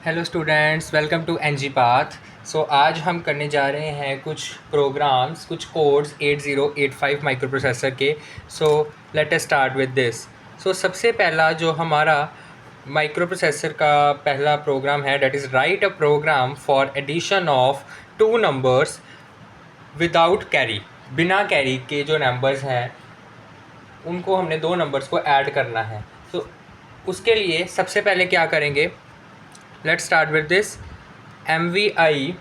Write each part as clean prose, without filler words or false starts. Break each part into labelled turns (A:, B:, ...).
A: Hello students, welcome to एनजी पाथ। So आज हम करने जा रहे हैं कुछ प्रोग्राम्स, कुछ कोड्स 8085 माइक्रो प्रोसेसर के। So let us start with this. So सबसे पहला जो हमारा माइक्रो प्रोसेसर का पहला प्रोग्राम है, that is write a program for addition of two numbers without carry. बिना कैरी के जो नंबर्स हैं उनको हमने दो नंबर्स को ऐड करना है। तो उसके लिए सबसे पहले क्या करेंगे, let's start with this MVI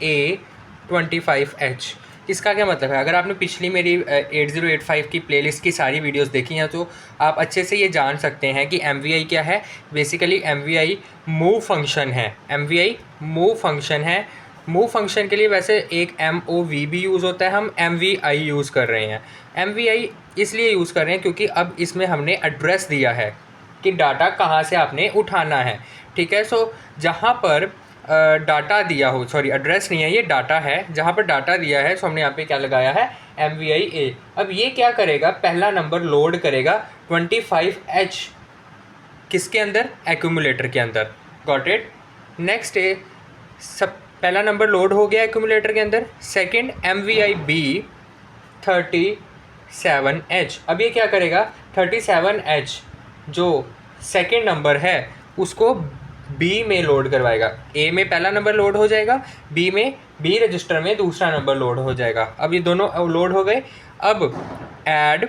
A: A25H। इसका क्या मतलब है? अगर आपने पिछली मेरी 8085 की प्लेलिस्ट की सारी वीडियोस देखी हैं तो आप अच्छे से ये जान सकते हैं कि MVI क्या है। बेसिकली MVI मूव फंक्शन है। MVI मूव फंक्शन है। मूव फंक्शन के लिए वैसे एक MOV भी यूज़ होता है, हम MVI यूज़ कर रहे हैं। MVI इसलिए यूज़ कर रहे हैं क्योंकि अब इसमें हमने एड्रेस दिया है कि डाटा कहाँ से आपने उठाना है। ठीक है, सो जहाँ पर डाटा दिया हो, सॉरी एड्रेस नहीं है, ये डाटा है, जहाँ पर डाटा दिया है, सो हमने यहाँ पे क्या लगाया है, MVI A। अब ये क्या करेगा, पहला नंबर लोड करेगा 25H किसके अंदर, एक्यूमुलेटर के अंदर। Got it. नेक्स्ट है, सब पहला नंबर लोड हो गया एक्यूमुलेटर के अंदर। Second MVI B 37H। अब ये क्या करेगा, 37H जो सेकंड नंबर है उसको बी में लोड करवाएगा। ए में पहला नंबर लोड हो जाएगा, बी में बी रजिस्टर में दूसरा नंबर लोड हो जाएगा। अब ये दोनों लोड हो गए। अब ऐड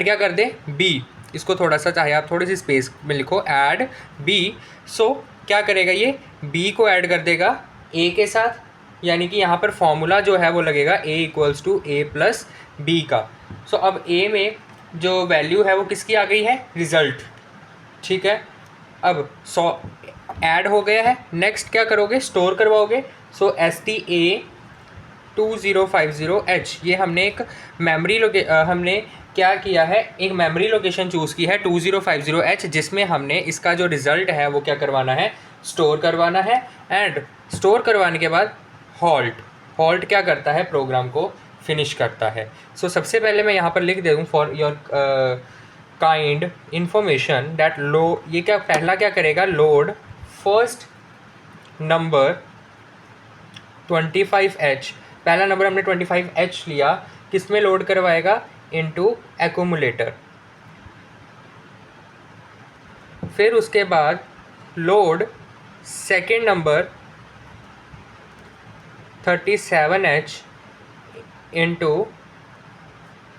A: क्या कर दे, बी। इसको थोड़ा सा, चाहे आप थोड़ी सी स्पेस में लिखो, ऐड बी। सो क्या करेगा, ये बी को ऐड कर देगा ए के साथ, यानी कि यहाँ पर फॉर्मूला जो है वो लगेगा A = A + B का। सो अब ए में जो वैल्यू है वो किसकी आ गई है, रिज़ल्ट। ठीक है, अब 100 ऐड हो गया है। नेक्स्ट क्या करोगे, स्टोर करवाओगे। सो STA2050H, ये हमने एक मेमोरी हमने क्या किया है, एक मेमोरी लोकेशन चूज़ की है 2050H, जिसमें हमने इसका जो रिज़ल्ट है वो क्या करवाना है, स्टोर करवाना है। एंड स्टोर करवाने के बाद हॉल्ट क्या करता है, प्रोग्राम को फिनिश करता है। सो सबसे पहले मैं यहाँ पर लिख दे दूँ for your kind information that ये क्या पहला क्या करेगा, लोड फर्स्ट नंबर 25H। पहला नंबर हमने 25H लिया, किस में लोड करवाएगा, इनटू एक्यूमुलेटर। फिर उसके बाद load second number 37H into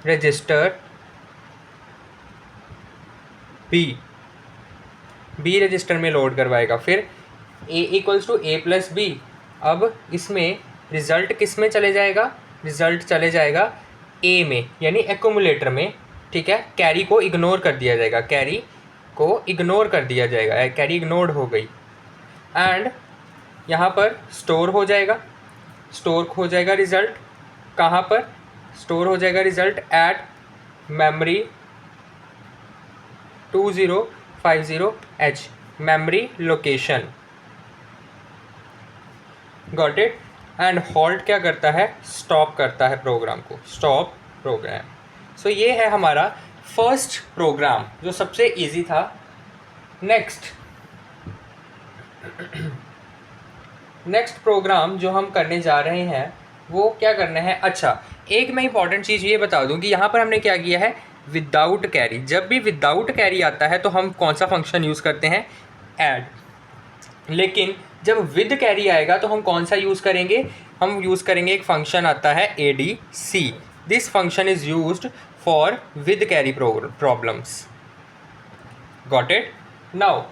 A: register B register में लोड करवाएगा। फिर A = A + B। अब इसमें रिज़ल्ट किस में चले जाएगा, रिज़ल्ट चले जाएगा A में, यानी एक्यूमुलेटर में। ठीक है, कैरी को इग्नोर कर दिया जाएगा, कैरी इग्नोर्ड हो गई। एंड यहाँ पर स्टोर हो जाएगा रिज़ल्ट। कहाँ पर स्टोर हो जाएगा result, at memory 2050H, memory location. Got it. And halt क्या करता है, स्टॉप करता है प्रोग्राम को, स्टॉप प्रोग्राम। सो ये है हमारा फर्स्ट प्रोग्राम जो सबसे इजी था। नेक्स्ट प्रोग्राम जो हम करने जा रहे हैं वो क्या करना है। अच्छा, एक मैं इंपॉर्टेंट चीज़ ये बता दूं कि यहाँ पर हमने क्या किया है, विदाउट कैरी। जब भी विदाउट कैरी आता है तो हम कौन सा फंक्शन यूज़ करते हैं, ऐड। लेकिन जब विद कैरी आएगा तो हम कौन सा यूज़ करेंगे, हम यूज़ करेंगे एक फंक्शन आता है ADC। This function is used for with carry problems. Got it. Now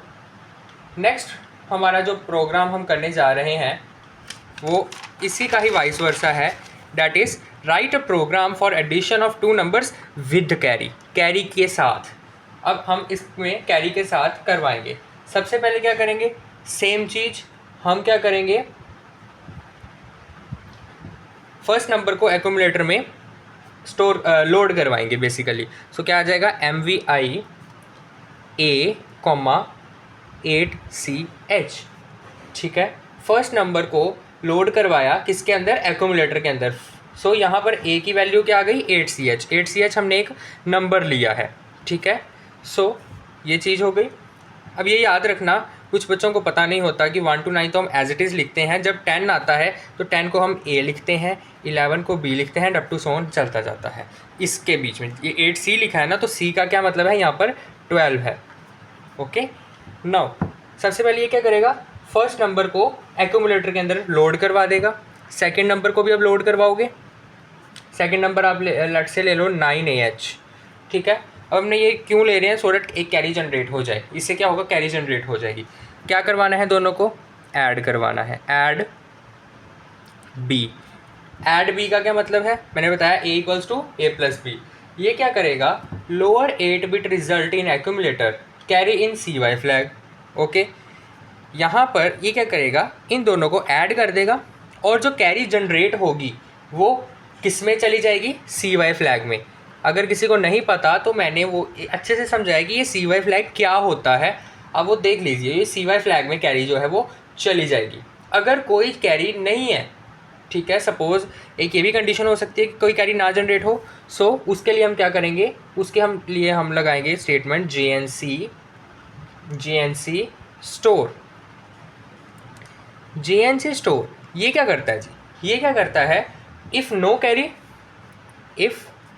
A: next हमारा जो प्रोग्राम हम करने जा रहे हैं वो इसी का ही वाइस वर्सा है, that is write a program for addition of two numbers with carry के साथ। अब हम इसमें कैरी के साथ करवाएंगे। सबसे पहले क्या करेंगे, सेम चीज़ हम क्या करेंगे, फर्स्ट नंबर को एक्यूमुलेटर में लोड करवाएंगे बेसिकली। सो क्या आ जाएगा, MVI A, 8CH। ठीक है, फर्स्ट नंबर को लोड करवाया किसके अंदर, एक्यूमुलेटर के अंदर। सो यहाँ पर A की वैल्यू क्या आ गई, 8CH हमने एक नंबर लिया है। ठीक है, सो ये चीज़ हो गई। अब ये याद रखना, कुछ बच्चों को पता नहीं होता कि 1 to 9 तो हम एज इट इज़ लिखते हैं, जब 10 आता है तो 10 को हम ए लिखते हैं, 11 को बी लिखते हैं, अप टू सो ऑन चलता जाता है। इसके बीच में ये 8C लिखा है ना, तो सी का क्या मतलब है, यहाँ पर 12 है। ओके, नाउ सबसे पहले ये क्या करेगा, फर्स्ट नंबर को एक्यूमुलेटर के अंदर लोड करवा देगा, सेकेंड नंबर को भी अब लोड करवाओगे। सेकेंड नंबर आप लट से ले लो 9AH, ठीक है। अब हमने ये क्यों ले रहे हैं, सो दैट एक कैरी जनरेट हो जाए, इससे क्या होगा, कैरी जनरेट हो जाएगी। क्या करवाना है, दोनों को ऐड करवाना है, ऐड बी। ऐड बी का क्या मतलब है, मैंने बताया A इक्वल्स टू A+B। ये क्या करेगा, lower 8 bit result in accumulator carry in CY flag. Okay, यहाँ पर ये क्या करेगा, इन दोनों को ऐड कर देगा और जो कैरी जनरेट होगी वो किस में चली जाएगी, CY फ्लैग में। अगर किसी को नहीं पता तो मैंने वो अच्छे से समझाया कि ये CY फ्लैग क्या होता है, अब वो देख लीजिए। ये CY फ्लैग में कैरी जो है वो चली जाएगी। अगर कोई कैरी नहीं है, ठीक है, सपोज़ एक ये भी कंडीशन हो सकती है कि कोई कैरी ना जनरेट हो, सो उसके लिए हम क्या करेंगे, उसके लिए हम लगाएंगे statement JNC store. JNC store ये क्या करता है जी, ये क्या करता है, इफ़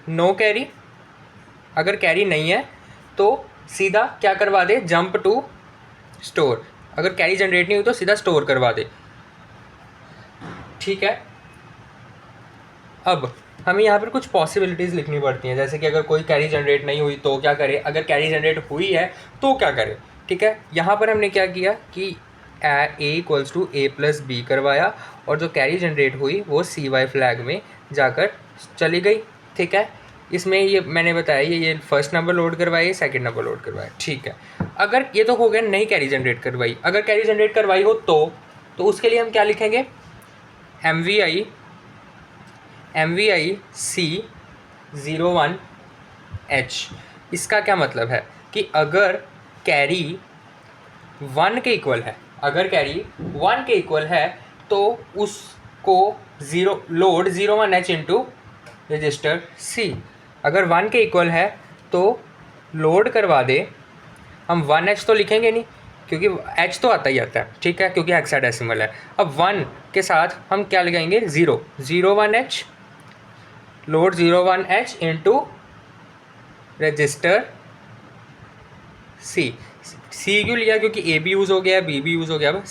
A: नो कैरी, अगर कैरी नहीं है तो सीधा क्या करवा दे, जंप टू स्टोर। अगर कैरी जनरेट नहीं हुई तो सीधा स्टोर करवा दे, ठीक है। अब हमें यहाँ पर कुछ पॉसिबिलिटीज़ लिखनी पड़ती हैं, जैसे कि अगर कोई कैरी जनरेट नहीं हुई तो क्या करे, अगर कैरी जनरेट हुई है तो क्या करे, ठीक है। यहाँ पर हमने क्या किया कि A इक्वल्स टू A+B करवाया और जो कैरी जनरेट हुई वो CY फ्लैग में जाकर चली गई, ठीक है। इसमें ये मैंने बताया ये फर्स्ट नंबर लोड करवाई, सेकंड नंबर लोड करवाया, ठीक है। अगर ये तो हो गया नहीं कैरी जनरेट करवाई, अगर कैरी जनरेट करवाई हो तो उसके लिए हम क्या लिखेंगे, MVI C01H। इसका क्या मतलब है कि अगर कैरी 1 के इक्वल है, अगर कैरी 1 के इक्वल है तो उसको load 01H into register C। अगर 1 के इक्वल है तो लोड करवा दे, हम 1H तो लिखेंगे नहीं क्योंकि H तो आता ही आता है, ठीक है, क्योंकि हेक्साडेसिमल है। अब 1 के साथ हम क्या लगाएंगे, 01H, load 01H into register C। C क्यों लिया, क्योंकि A भी यूज़ हो गया, B भी यूज़ हो गया, अब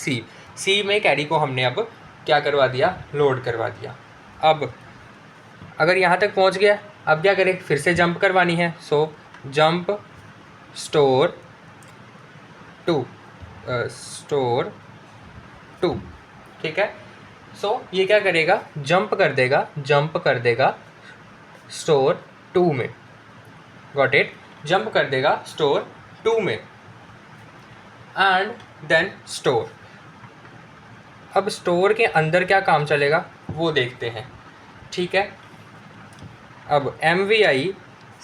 A: C में कैरी को हमने अब क्या करवा दिया, लोड करवा दिया। अब अगर यहाँ तक पहुँच गया, अब क्या करें, फिर से जंप करवानी है, सो जंप स्टोर टू, ठीक है। सो ये क्या करेगा, जंप कर देगा स्टोर 2 में, गॉट इट, जंप कर देगा स्टोर 2 में एंड देन स्टोर। अब स्टोर के अंदर क्या काम चलेगा वो देखते हैं, ठीक है। अब MVI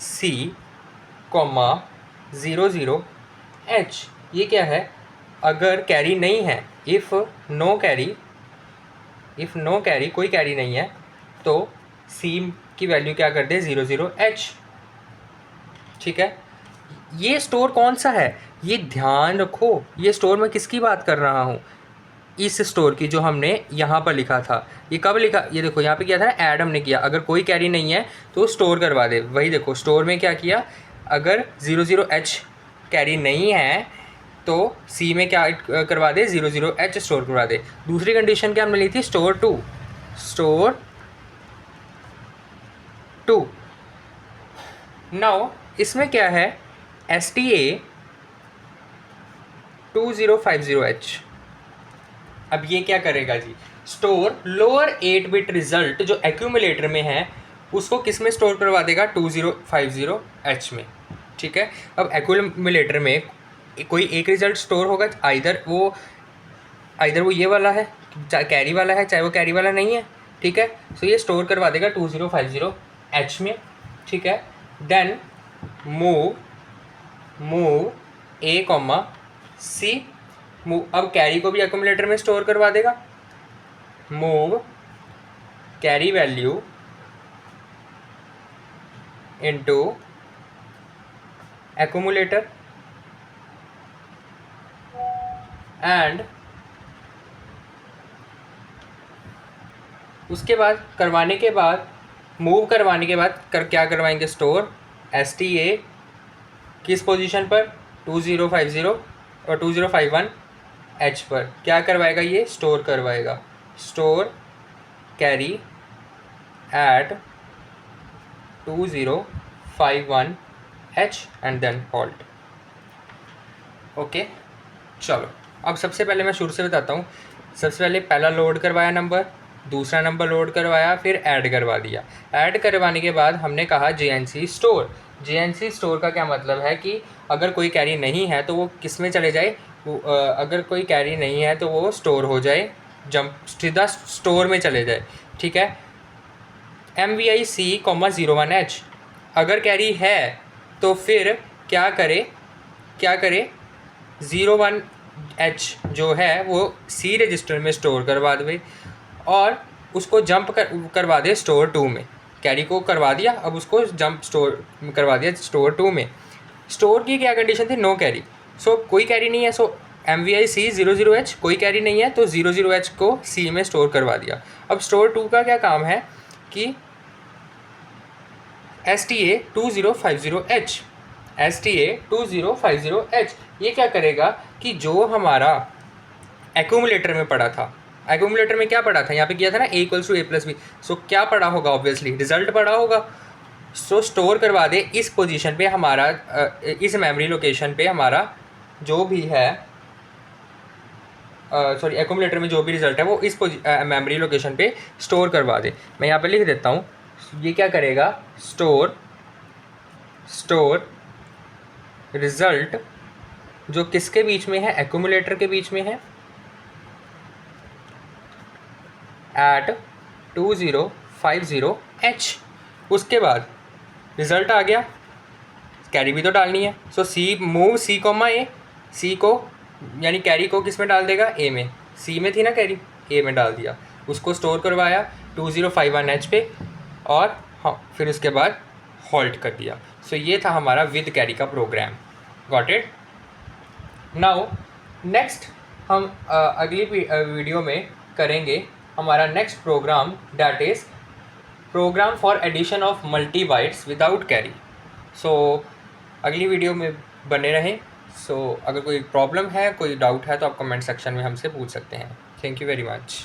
A: C,00H ये क्या है, अगर कैरी नहीं है, इफ़ नो कैरी कोई कैरी नहीं है तो C की वैल्यू क्या कर दे, 00H, ठीक है। ये स्टोर कौन सा है, ये ध्यान रखो, ये स्टोर मैं किसकी बात कर रहा हूँ, इस स्टोर की जो हमने यहाँ पर लिखा था। ये कब लिखा, ये देखो यहाँ पे किया था ना, ऐड हमने किया, अगर कोई कैरी नहीं है तो स्टोर करवा दे। वही देखो स्टोर में क्या किया, अगर 00H कैरी नहीं है तो C में क्या करवा दे, 00H स्टोर करवा दे। दूसरी कंडीशन क्या हमने ली थी, स्टोर टू। नाउ इसमें क्या है, STA 2050H। अब ये क्या करेगा जी, स्टोर लोअर 8 बिट रिजल्ट जो एक्यूमुलेटर में है उसको किस में स्टोर करवा देगा, 2050H में, ठीक है। अब एक्यूमुलेटर में कोई एक रिजल्ट स्टोर होगा, आइदर वो ये वाला है, चाहे कैरी वाला है, चाहे वो कैरी वाला नहीं है, ठीक है। सो ये स्टोर करवा देगा 2050H में, ठीक है। देन मूव A,C, अब कैरी को भी एक्यूमुलेटर में स्टोर करवा देगा, move carry value into accumulator, and उसके बाद करवाने के बाद मूव करवाने के बाद क्या करवाएंगे, स्टोर STA किस पोजीशन पर 2050 और 2051H पर क्या करवाएगा, ये स्टोर करवाएगा, store carry at 2051H and then halt. Okay, चलो अब सबसे पहले मैं शुरू से बताता हूँ। सबसे पहले पहला लोड करवाया नंबर, दूसरा नंबर लोड करवाया, फिर ऐड करवा दिया। ऐड करवाने के बाद हमने कहा JNC स्टोर। JNC स्टोर का क्या मतलब है कि अगर कोई कैरी नहीं है तो वो किस में चले जाए, अगर कोई कैरी नहीं है तो वो स्टोर हो जाए, जंप सीधा स्टोर में चले जाए। ठीक है, MVI C,01H। अगर कैरी है तो फिर क्या करे 01H जो है वो C रजिस्टर में स्टोर करवा दे और उसको जंप करवा दे स्टोर 2 में। कैरी को करवा दिया, अब उसको जंप स्टोर करवा दिया स्टोर 2 में। स्टोर की क्या कंडीशन थी, नो कैरी। सो कोई कैरी नहीं है, सो MVI C00H कोई कैरी नहीं है तो 00H को C में स्टोर करवा दिया। अब स्टोर 2 का क्या काम है कि STA 2050H ये क्या करेगा कि जो हमारा एक्यूमुलेटर में पड़ा था, एक्यूमुलेटर में क्या पड़ा था, यहाँ पे किया था ना A=A+B, सो क्या पड़ा होगा, ऑब्वियसली रिजल्ट पड़ा होगा। सो स्टोर करवा दे इस पोजीशन पे हमारा, इस मेमोरी लोकेशन पे हमारा जो भी है, सॉरी एक्यूमुलेटर में जो भी रिजल्ट है वो इस मेमोरी लोकेशन पे स्टोर करवा दे। मैं यहाँ पे लिख देता हूँ, ये क्या करेगा, स्टोर रिजल्ट जो किसके बीच में है, एक्यूमुलेटर के बीच में है, एट 2050H। उसके बाद रिजल्ट आ गया, कैरी भी तो डालनी है, सो मूव C,A, C को यानी कैरी को किस में डाल देगा, A में। C में थी ना कैरी, A में डाल दिया, उसको स्टोर करवाया 2051H पे और हाँ फिर उसके बाद हॉल्ट कर दिया। सो ये था हमारा विद कैरी का program. Got it. Now next हम अगली वीडियो में करेंगे हमारा next program, that is program for addition of multi bytes without carry. So अगली वीडियो में बने रहें। सो अगर कोई प्रॉब्लम है, कोई डाउट है तो आप कमेंट सेक्शन में हमसे पूछ सकते हैं। Thank you very much.